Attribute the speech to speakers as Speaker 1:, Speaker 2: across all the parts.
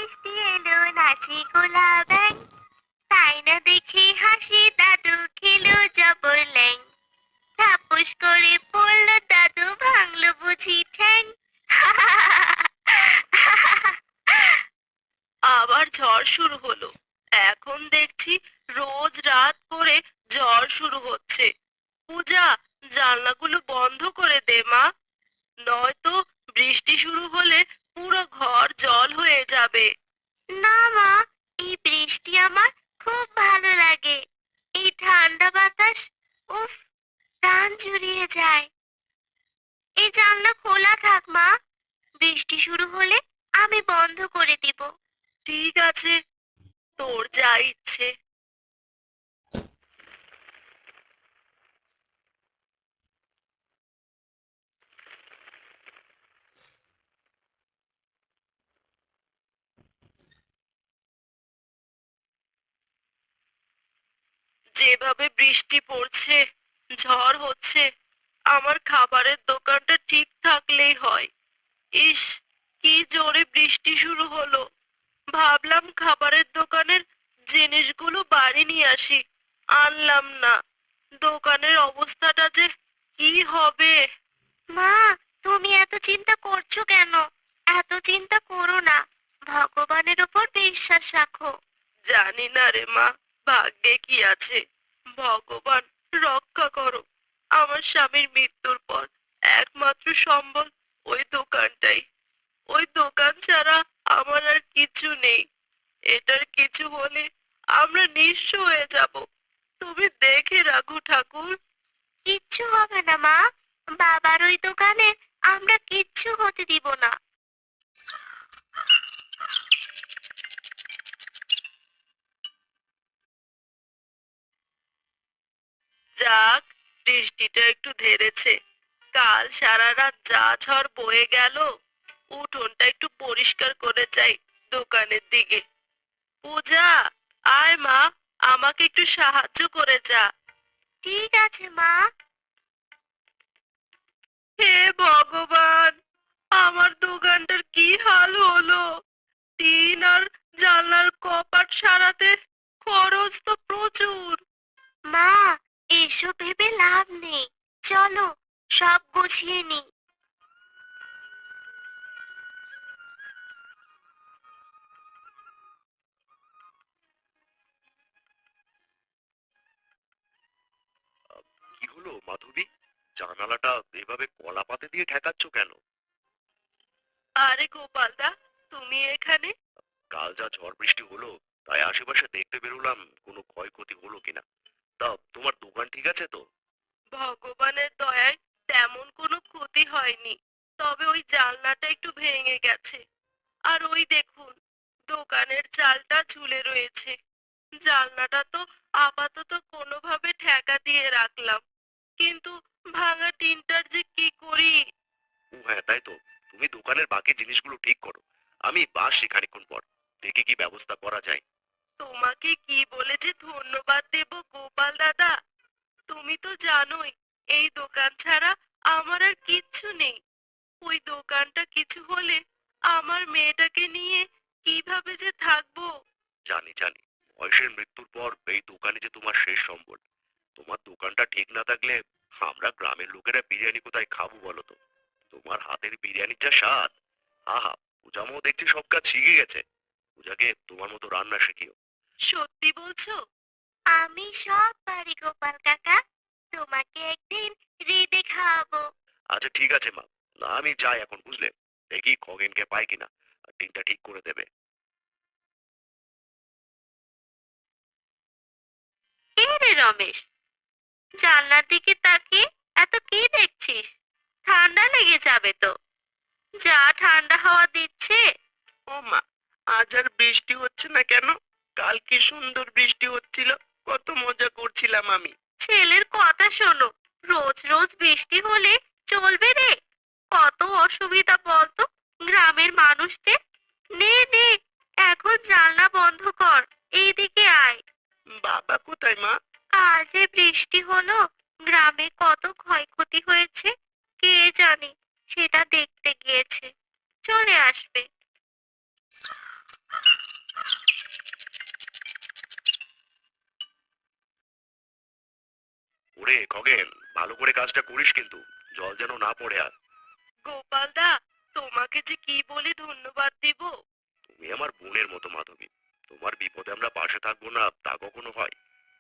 Speaker 1: বৃষ্টি এলো নাচি গোলা ব্যাং, তাই না দেখে হাসি দাদু খেলো জবর ল্যাং, ঠাপুস করে পড়লো দাদু ভাঙলো বুঝি ঠ্যাং।
Speaker 2: আবার ঝড় শুরু হলো। এখন দেখছি রোজ রাত করে ঝড় শুরু হচ্ছে। পূজা, জানলাগুলো বন্ধ করে দে মা, নয়তো বৃষ্টি শুরু হলে পুরো ঘর জল হয়ে যাবে।
Speaker 1: না মা, এই বৃষ্টি আমার খুব ভালো লাগে। এই ঠান্ডা বাতাস, উফ, প্রাণ জুড়িয়ে যায়। এই জানলা খোলা থাক মা, বৃষ্টি শুরু হলে আমি বন্ধ করে দিব।
Speaker 2: ঠিক আছে, তোর যা ইচ্ছে। যেভাবে বৃষ্টি পড়ছে, ঝড় হচ্ছে, আমার খাবারের দোকানটা ঠিক থাকলেই হয়। ইস, কি জোরে বৃষ্টি শুরু হলো। ভাবলাম খাবারের দোকানের জিনিসগুলো বাড়ি নিয়ে আসি, আনলাম না। দোকানের অবস্থাটা যে কি হবে।
Speaker 1: মা, তুমি এত চিন্তা করছো কেন? এত চিন্তা করো না, ভগবানের উপর বিশ্বাস রাখো।
Speaker 2: জানি না রে মা, ভাগ্যে কি আছে। ভগবান রক্ষা করো। আমার স্বামীর মৃত্যুর পর একমাত্র সম্বল ওই দোকানটাই। ওই দোকান ছাড়া আমার আর কিছু নেই। এটার কিছু হলে আমরা নিঃস্ব হয়ে যাব। তুমি দেখে রাখো ঠাকুর।
Speaker 1: কিচ্ছু হবে না মা, বাবার ওই দোকানে আমরা কিচ্ছু হতে দিব না।
Speaker 2: যাক, বৃষ্টিটা একটু ধেরেছে। কাল সারা রাত যা ঝড় বয়ে গেল। উঠোনটা একটু পরিষ্কার করে যাই দোকানের দিকে। পূজা, আয় মা, আমাকে একটু সাহায্য করে যা।
Speaker 1: ঠিক আছে মা।
Speaker 2: হে ভগবান, আমার দোকানটার কি হাল হলো। টিন আর জানলার কপাট সারাতে খরচ তো প্রচুর।
Speaker 1: মা, এসব ভেবে লাভ নেই, চলো সব গুছিয়ে নি।
Speaker 3: কি হলো মাধবী? জানালাটা এভাবে কলা পাতে দিয়ে ঠেকাচ্ছ কেন?
Speaker 2: আরে গোপালদা, তুমি এখানে?
Speaker 3: কাল যা ঝড় বৃষ্টি হলো, তাই আশেপাশে দেখতে বেরোলাম কোনো ক্ষয়ক্ষতি হলো কিনা। তা তোমার দোকান ঠিক আছে তো?
Speaker 2: ভগবানের দয়ায় তেমন কোনো ক্ষতি হয়নি। তবে ওই জানলাটা একটু ভেঙে গেছে। আর ওই দেখুন, দোকানের চালটা ঝুলে রয়েছে। জানলাটা তো আপাতত কোনোভাবে ঠেকা দিয়ে রাখলাম, কিন্তু ভাঙা টিনটার যে কি করি।
Speaker 3: ও হ্যাঁ, তাই তো। তুমি দোকানের বাকি জিনিসগুলো ঠিক করো, আমি আসছি খানিকক্ষণ পর, দেখে কি ব্যবস্থা করা যায়।
Speaker 2: তোমাকে কি বলে যে ধন্যবাদ দেব গোপাল দাদা। তুমি তো জানোই এই দোকান ছাড়া আমার আর কিচ্ছু নেই। ওই দোকানটা কিছু হলে আমার মেয়েটাকে নিয়ে কিভাবে যে থাকবো।
Speaker 3: জানি জানি, বয়সের মৃত্যুর পর এই দোকানে যে তোমার শেষ সম্বল। তোমার দোকানটা ঠিক না থাকলে আমরা গ্রামের লোকেরা বিরিয়ানি কোথায় খাবো বলো তো? তোমার হাতের বিরিয়ানির যা স্বাদ! আহা, পূজামও দেখছি সব কাজ শিখে গেছে। পূজাকে তোমার মতো রান্না শিখিও।
Speaker 2: সত্যি বলছো?
Speaker 1: আমি সব পারি গোপাল কাকা, তোমাকে একদিন রেঁধে খাওয়াবো।
Speaker 3: আচ্ছা ঠিক আছে মা, না আমি যাই এখন, বুঝলে? দেখি খগেনকে পাই কিনা, আর টিনটা ঠিক করে দেবে।
Speaker 1: কে রে রমেশ, জানলার দিকে তাকিয়ে এত কি দেখছিস? ঠান্ডা লেগে যাবে তো। যা ঠান্ডা হাওয়া দিচ্ছে।
Speaker 2: ও মা, আজ আর বৃষ্টি হচ্ছে না কেন? কাল কি সুন্দর বৃষ্টি হচ্ছিল, কত মজা করছিলাম আমি।
Speaker 1: ছেলের কথা শোনো, রোজ রোজ বৃষ্টি হলে চলবে রে? কত অসুবিধা বলতো গ্রামের মানুষদের। নে নে, এখন জানলা বন্ধ কর, এইদিকে আয়।
Speaker 2: বাবা কোথায় মা?
Speaker 1: আর যে বৃষ্টি হলো, গ্রামে কত ক্ষয়ক্ষতি হয়েছে কে জানে, সেটা দেখতে গিয়েছে, চলে আসবে।
Speaker 3: ওরে খগেন, ভালো করে কাজটা করিস কিন্তু, জল যেন না পড়ে আর।
Speaker 2: গোপালদা, তোমাকে যে কি বলে ধন্যবাদ দিব।
Speaker 3: তুমি আমার বোনের মতো মাধবী, তোমার বিপদে আমরা পাশে থাকবো না তা কখনো হয়?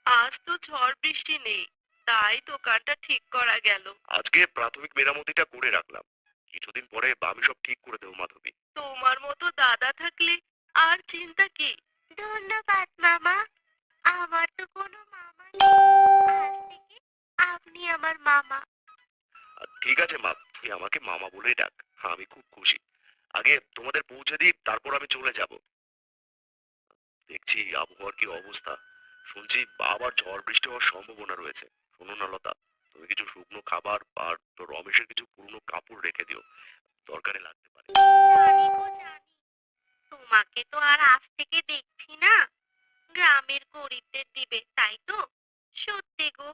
Speaker 2: আজ তো ঝড় বৃষ্টি নেই, তাই দোকানটা ঠিক করা গেল।
Speaker 3: আজকে প্রাথমিক মেরামতিটা করে রাখলাম, কিছুদিন পরে আমি সব ঠিক করে দেবো মাধবী।
Speaker 2: তোমার মতো দাদা থাকলে আর চিন্তা কি।
Speaker 1: ধন্যবাদ মামা। আমার তো কোনো মামা নেই, আজ থেকে আপনি আমার মামা।
Speaker 3: ঠিক আছে মা, তুই আমাকে মামা বলেই ডাক, আমি খুব খুশি। আগে তোমাদের পৌঁছে দিই, তারপর আমি চলে যাব। দেখছি আবহাওয়ার কি অবস্থা, শুনছি আবার ঝড় বৃষ্টি হওয়ার সম্ভাবনা রয়েছে। শোনো না লতা, তুমি কিছু শুকনো খাবার আর তো রমেশের কিছু পুরনো কাপড় রেখে দিও, দরকারে লাগতে পারে।
Speaker 1: জানি গো জানি, তোমাকে তো আর আজ থেকে দেখছি না, গ্রামের গরিবদের দিবে তাই তো? সত্যি গো,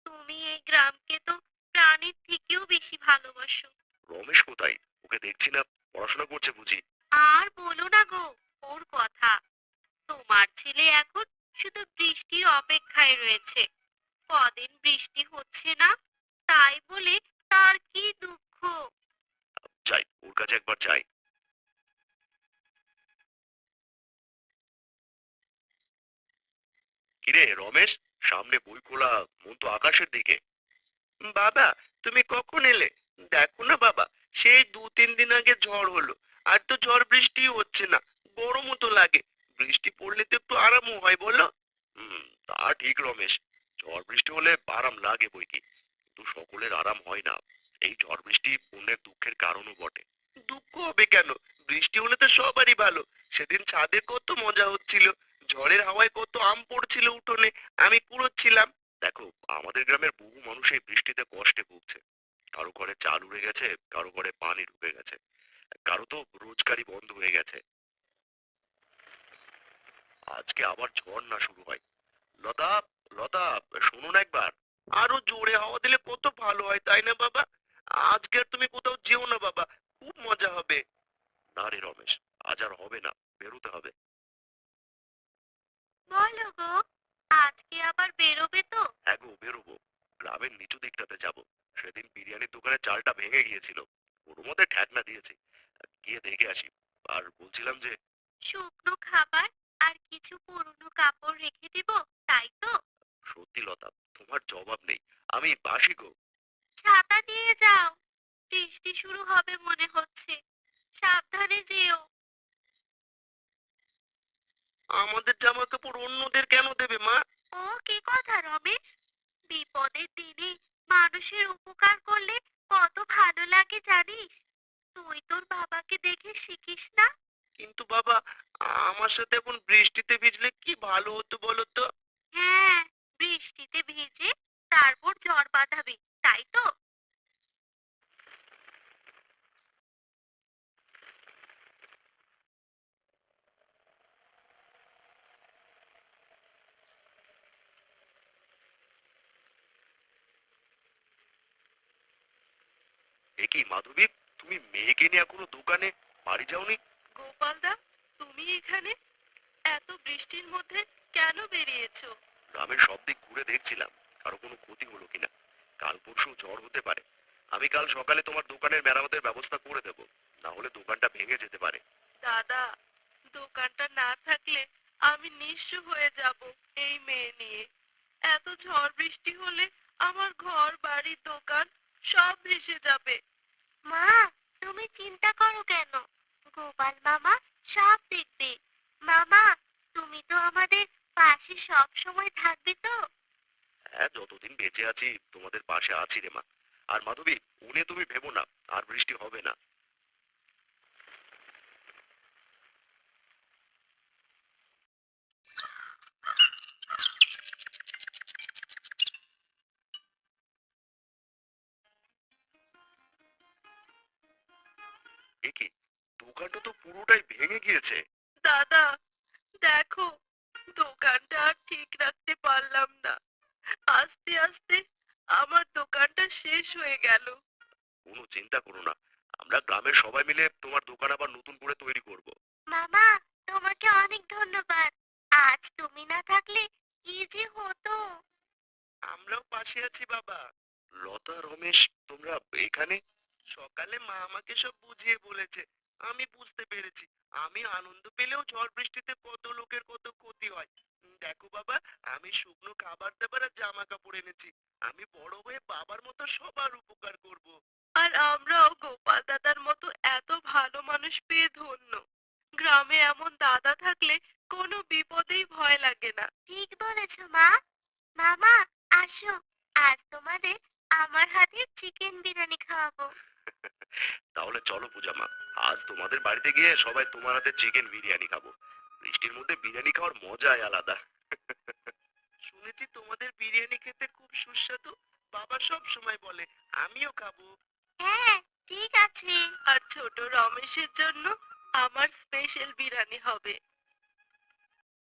Speaker 1: তুমি এই গ্রামকে তো প্রাণীর থেকেও বেশি ভালোবাসো।
Speaker 3: রমেশ কোথায়? ওকে দেখছি না, পড়াশোনা করছে বুঝি?
Speaker 1: আর বলো না গো ওর কথা। তোমার ছেলে এখন শুধু বৃষ্টির অপেক্ষায় রয়েছে। কদিন বৃষ্টি হচ্ছে না, তাই বলে তার কি দুঃখ।
Speaker 3: যাই, ওর কাছে একবার যাই। কিরে রমেশ, সামনে বই খোলা, মন তো আকাশের দিকে।
Speaker 2: বাবা, তুমি কখন এলে? দেখো না বাবা, সেই 2-3 দিন আগে ঝড় হলো, আর তো ঝড় বৃষ্টি হচ্ছে না। গরমও তো লাগে, বৃষ্টি পড়লে তো একটু আরামও হয় বলো।
Speaker 3: তা ঠিক রমেশ, ঝড় বৃষ্টি হলে আরাম লাগে বই কি, কিন্তু সকলের আরাম হয় না। এই ঝড় বৃষ্টি অন্যের দুঃখের কারণও বটে।
Speaker 2: দুঃখ হবে কেন? বৃষ্টি হলে তো সবারই ভালো। সেদিন ছাদে কত মজা হচ্ছিল, ঝড়ের হাওয়ায় কত আম পড়ছিল উঠোনে, আমি কুড়োচ্ছিলাম।
Speaker 3: দেখো, আমাদের গ্রামের বহু মানুষ এই বৃষ্টিতে কষ্টে ভুগছে। কারো ঘরে চাল উড়ে গেছে, কারো ঘরে পানি ঢুকে গেছে, কারো তো রোজগারি বন্ধ হয়ে গেছে। আজকে আবার ঝড় না শুরু হয়। লতা, লতা, শুনুন একবার।
Speaker 2: আরো জোরে হাওয়া দিলে কত ভালো হয়, তাই না বাবা? আজকে আর তুমি কোথাও যেও না বাবা, খুব মজা হবে।
Speaker 3: না রে রমেশ, আজ আর হবে না, বেরোতে হবে।
Speaker 1: বলো গো, আজকে আবার বেরোবে তো?
Speaker 3: হ্যাঁ গো, বেরোবো। গ্রামের নিচু দিকটাতে যাব। সেদিন বিরিয়ানির দোকানে চালটা ভেঙে গিয়েছিল, ওর মধ্যে ঠ্যাকনা দিয়েছি, গিয়ে দেখে আসি। আর বলছিলাম যে,
Speaker 1: শুকনো খাবার আর কিছু পুরনো কাপড় রেখে দিব, তাই তো?
Speaker 3: সত্যি লতা, তোমার জবাব নেই, আমি বাসি গো।
Speaker 1: ছাতা নিয়ে যাও, বৃষ্টি শুরু হবে মনে হচ্ছে। সাবধানে যেও।
Speaker 2: আমাদের জামা কাপড় অন্যদের কেন দেবে মা?
Speaker 1: ও কি কথা রমেশ, বিপদের দিনে মানুষের উপকার করলে কত ভালো লাগে জানিস? তুই তোর বাবাকে দেখে শিখিস না?
Speaker 2: কিন্তু বাবা, আমার সাথে এখন বৃষ্টিতে ভিজলে কি ভালো হতো বলো তো?
Speaker 1: হ্যাঁ, বৃষ্টিতে ভিজে তারপর ঝড় বাঁধাবি, তাই তো?
Speaker 3: এ কি মাধবী, তুমি মেয়েকে নিয়ে এখনো দোকানে বাড়ি যাওনি?
Speaker 2: গোপালদা, তুমি এখানে এত বৃষ্টির মধ্যে কেন বেরিয়েছো?
Speaker 3: গ্রামের সব দিক ঘুরে দেখছিলাম, কারো কোনো ক্ষতি হলো কিনা। কাল পরশু ঝড় হতে পারে, আমি কাল সকালে তোমার দোকানের মেরামতের ব্যবস্থা করে দেব, না হলে দোকানটা ভেঙে যেতে পারে।
Speaker 2: দাদা, দোকানটা না থাকলে আমি নিঃস্ব হয়ে যাব এই মেয়ে নিয়ে। এত ঝড় বৃষ্টি হলে আমার ঘর বাড়ি দোকান সব ভেসে যাবে।
Speaker 1: মা, তুমি চিন্তা করো কেন? গোপাল মামা সব দেখবে। মামা, তুমি তো আমাদের পাশে সব সময় থাকবে তো?
Speaker 3: হ্যাঁ, যতদিন বেঁচে আছি তোমাদের পাশে আছি রে মা। আর মাধবী, উনি তুমি ভেবো না, আর বৃষ্টি হবে না। এ কি, দোকানটা তো পুরোটাই ভেঙে গিয়েছে।
Speaker 2: দাদা, দেখো, দোকানটা আর ঠিক রাখতে পারলাম না। আস্তে আস্তে আমার দোকানটা শেষ হয়ে গেল।
Speaker 3: কোনো চিন্তা করো না, আমরা গ্রামের সবাই মিলে তোমার দোকান আবার নতুন করে তৈরি করব।
Speaker 1: মামা, তোমাকে অনেক ধন্যবাদ। আজ তুমি না থাকলে কি যে হতো।
Speaker 2: আমরাও পাশে আছি
Speaker 3: সব বুঝিয়ে বলেছে। আমি বুঝতে পেরেছি। আমি আনন্দ পেলেও ঝড় বৃষ্টিতে কত লোকের কত ক্ষতি হয়। দেখো বাবা, আমি শুকনো খাবার দাবার আর জামা কাপড় এনেছি। আমি বড় হয়ে বাবার মতো সবার উপকার করব।
Speaker 2: আর আমরাও গোপাল দাদার মতো এত ভালো মানুষ পেয়ে ধন্য। গ্রামে এমন দাদা থাকলে কোনো বিপদেই ভয় লাগে না।
Speaker 1: ঠিক বলেছ মা। মামা, আসো, আজ তোমাদের আমার হাতের চিকেন বিরিয়ানি খাওয়াবো।
Speaker 3: তাহলে চলো পূজা মা, আজ তোমাদের বাড়িতে গিয়ে সবাই তোমার হাতে চিকেন বিরিয়ানি খাবো। বৃষ্টির মধ্যে বিরিয়ানি খাওয়ার মজাই আলাদা। শুনেছি তোমাদের বিরিয়ানি খেতে খুব সুস্বাদু। বাবা সব সময় বলে, আমিও খাবো।
Speaker 1: হ্যাঁ, ঠিক আছে।
Speaker 2: আর ছোট রমেশের জন্য আমার স্পেশাল বিরিয়ানি হবে।